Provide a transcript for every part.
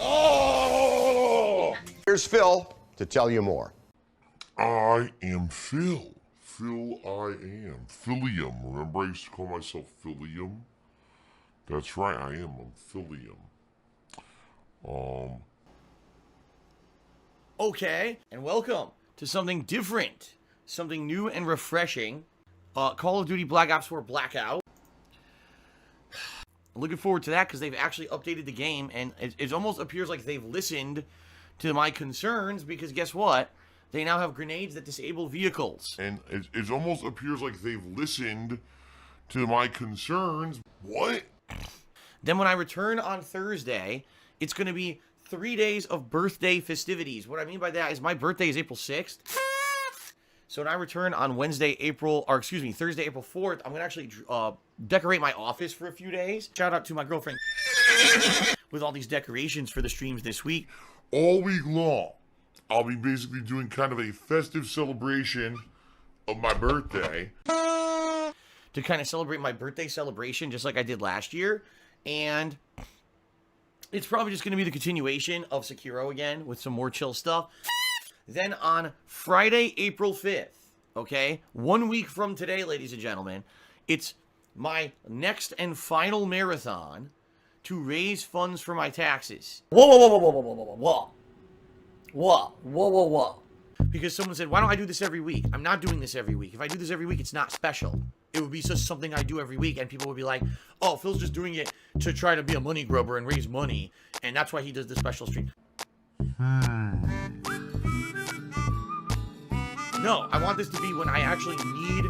Oh! Here's Phil to tell you more. I am Phil. Phil, I am. Philium. Remember I used to call myself Philium? That's right, I am. I'm Philium. Okay, and welcome to something different, something new and refreshing. Call of Duty Black Ops 4 Blackout. Looking forward to that because they've actually updated the game, and it almost appears like they've listened to my concerns because guess what? They now have grenades that disable vehicles. And it almost appears like they've listened to my concerns. What? Then when I return on Thursday, it's going to be 3 days of birthday festivities. What I mean by that is my birthday is April 6th. So when I return on Thursday, April 4th, I'm going to actually decorate my office for a few days. Shout out to my girlfriend with all these decorations for the streams this week. All week long, I'll be basically doing kind of a festive celebration of my birthday. To kind of celebrate my birthday celebration just like I did last year. And it's probably just going to be the continuation of Sekiro again with some more chill stuff. Then on Friday, April 5th, okay, 1 week from today, ladies and gentlemen, it's my next and final marathon to raise funds for my taxes. Whoa. Because someone said, why don't I do this every week? I'm not doing this every week. If I do this every week, it's not special. It would be just something I do every week, and people would be like, oh, Phil's just doing it to try to be a money grubber and raise money, and that's why he does the special stream. No, I want this to be when I actually need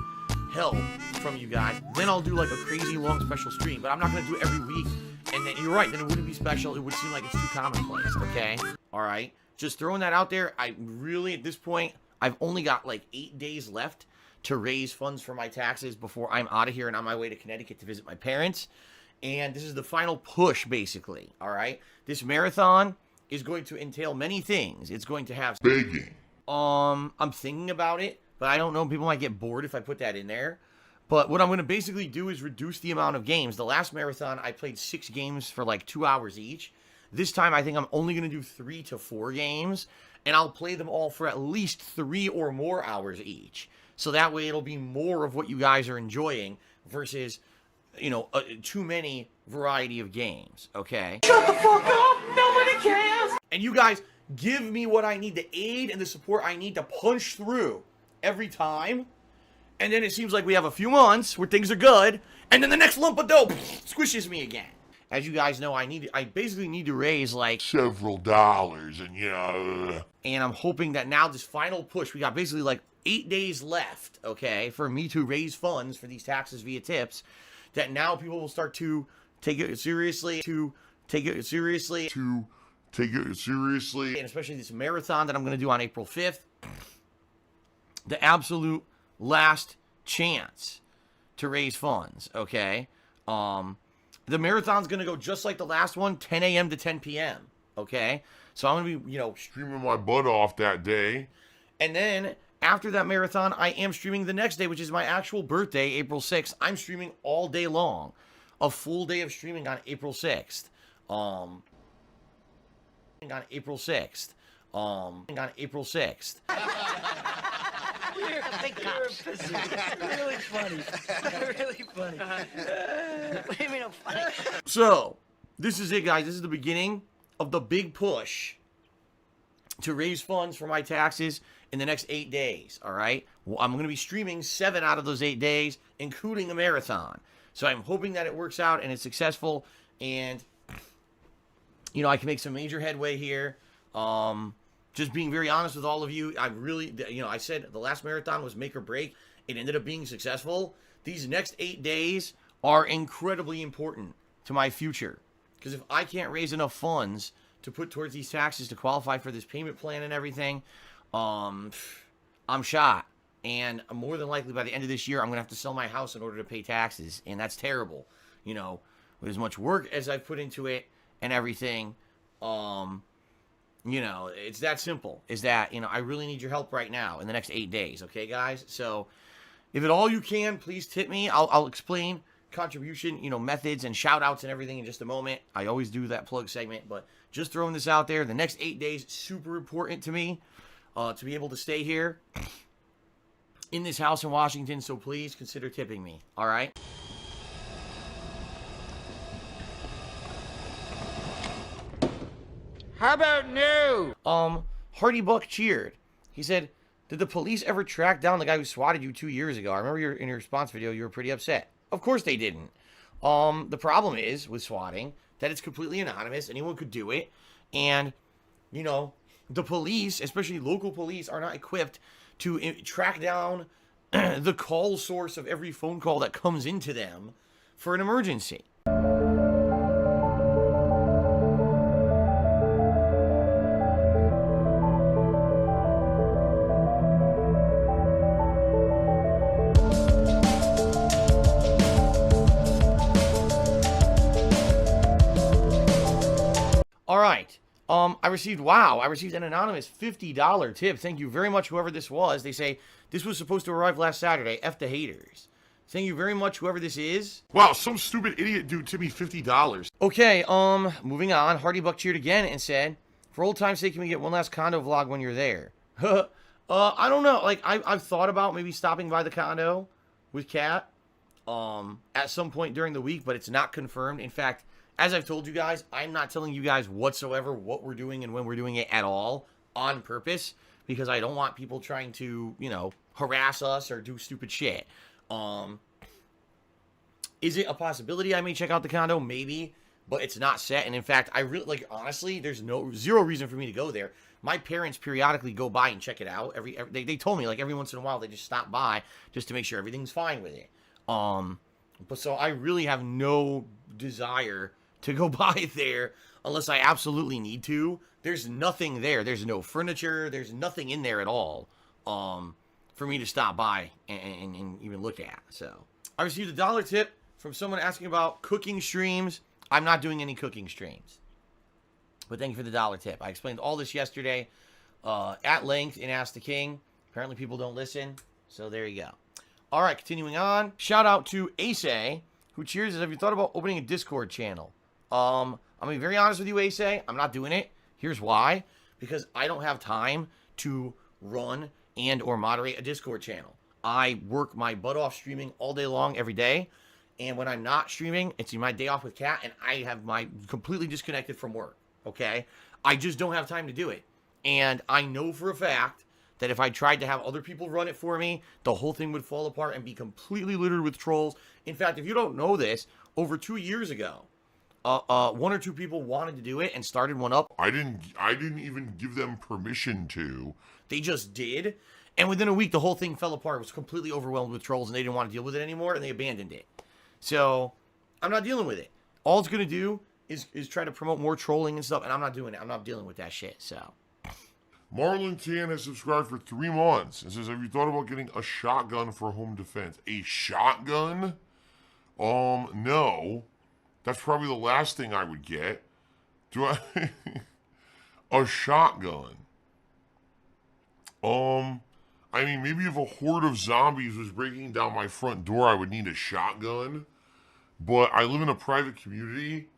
help from you guys. Then I'll do like a crazy long special stream, but I'm not going to do it every week. And then you're right, then it wouldn't be special. It would seem like it's too commonplace, okay? All right, just throwing that out there. I really, at this point, I've only got like 8 days left to raise funds for my taxes before I'm out of here and on my way to Connecticut to visit my parents. And this is the final push, basically, all right? This marathon is going to entail many things. It's going to have Begging. I'm thinking about it, but I don't know. People might get bored if I put that in there. But what I'm going to basically do is reduce the amount of games. The last marathon, I played 6 games for like 2 hours each. This time, I think I'm only going to do 3 to 4 games, and I'll play them all for at least 3 or more hours each. So that way, it'll be more of what you guys are enjoying versus, you know, too many variety of games, okay? Shut the fuck up! Nobody cares! And you guys give me what I need, the aid and the support I need to punch through every time. And then it seems like we have a few months where things are good, and then the next lump of dope squishes me again. As you guys know, I basically need to raise like several dollars, and you know. And I'm hoping that now this final push, we got basically like 8 days left, okay, for me to raise funds for these taxes via tips, that now people will start to take it seriously, and especially this marathon that I'm going to do on April 5th, the absolute last chance to raise funds, okay? The marathon's going to go just like the last one, 10 a.m. to 10 p.m., okay? So I'm going to be, you know, streaming my butt off that day. And then after that marathon, I am streaming the next day, which is my actual birthday, April 6th. I'm streaming all day long. A full day of streaming on April 6th. On April 6th. You're really funny. Really funny. What do you mean I'm funny? So, this is it, guys. This is the beginning of the big push to raise funds for my taxes in the next 8 days, all right? Well, I'm going to be streaming 7 out of those 8 days, including a marathon. So I'm hoping that it works out and it's successful and, you know, I can make some major headway here. Just being very honest with all of you, I really, you know, I said the last marathon was make or break. It ended up being successful. These next 8 days are incredibly important to my future. Because if I can't raise enough funds to put towards these taxes to qualify for this payment plan and everything, I'm shot. And more than likely by the end of this year, I'm going to have to sell my house in order to pay taxes. And that's terrible. You know, with as much work as I've put into it and everything, you know, it's that simple. Is that, you know, I really need your help right now in the next 8 days. Okay, guys? So If at all you can, please tip me. I'll explain contribution, methods and shout outs and everything in just a moment. I always do that plug segment, but just throwing this out there. The next 8 days, super important to me to be able to stay here in this house in Washington. So please consider tipping me. All right. How about no? Hardy Buck cheered. He said, did the police ever track down the guy who swatted you 2 years ago? I remember in your response video, you were pretty upset. Of course they didn't. The problem is with swatting that it's completely anonymous. Anyone could do it. And, the police, especially local police, are not equipped to track down the call source of every phone call that comes into them for an emergency. All right. I received an anonymous $50 tip. Thank you very much, whoever this was. They say, this was supposed to arrive last Saturday. F the haters. Thank you very much, whoever this is. Wow, some stupid idiot dude tipped me $50. Okay, moving on. Hardy Buck cheered again and said, for old time's sake, can we get one last condo vlog when you're there? I don't know. Like, I've thought about maybe stopping by the condo with Kat at some point during the week, but it's not confirmed. In fact, as I've told you guys, I'm not telling you guys whatsoever what we're doing and when we're doing it at all on purpose because I don't want people trying to, harass us or do stupid shit. Is it a possibility I may check out the condo? Maybe, but it's not set. And in fact, I really, honestly, there's zero reason for me to go there. My parents periodically go by and check it out. They told me, every once in a while, they just stop by just to make sure everything's fine with it. But so I really have no desire to go by there unless I absolutely need to. There's nothing there. There's no furniture. There's nothing in there at all for me to stop by and even look at. So I received a $1 tip from someone asking about cooking streams. I'm not doing any cooking streams. But thank you for the $1 tip. I explained all this yesterday at length in Ask the King. Apparently people don't listen. So there you go. All right, continuing on. Shout out to Ace, who cheers. Have you thought about opening a Discord channel? I'm going to be very honest with you, Ace. I'm not doing it. Here's why. Because I don't have time to run and or moderate a Discord channel. I work my butt off streaming all day long, every day. And when I'm not streaming, it's my day off with Kat, and I have my completely disconnected from work. Okay? I just don't have time to do it. And I know for a fact that if I tried to have other people run it for me, the whole thing would fall apart and be completely littered with trolls. In fact, if you don't know this, over 2 years ago, 1 or 2 people wanted to do it and started one up. I didn't even give them permission to. They just did. And within a week, the whole thing fell apart. It was completely overwhelmed with trolls, and they didn't want to deal with it anymore, and they abandoned it. So I'm not dealing with it. All it's going to do is try to promote more trolling and stuff, and I'm not doing it. I'm not dealing with that shit, so. Marlon Tan has subscribed for 3 months and says, have you thought about getting a shotgun for home defense? A shotgun? No. That's probably the last thing I would get. Do I? A shotgun. I mean, maybe if a horde of zombies was breaking down my front door, I would need a shotgun. But I live in a private community.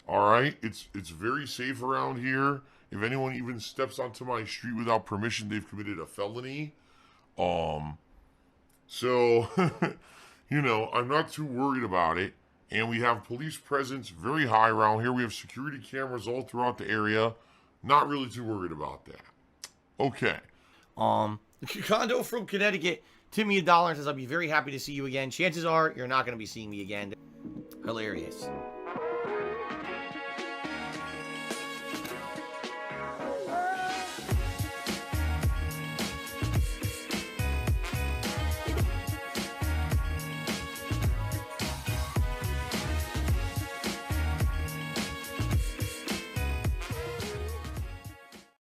All right? It's very safe around here. If anyone even steps onto my street without permission, they've committed a felony. So, I'm not too worried about it. And we have police presence very high around here. We have security cameras all throughout the area. Not really too worried about that. Okay. Condo from Connecticut, tip me $1 and says, I'll be very happy to see you again. Chances are you're not going to be seeing me again. Hilarious.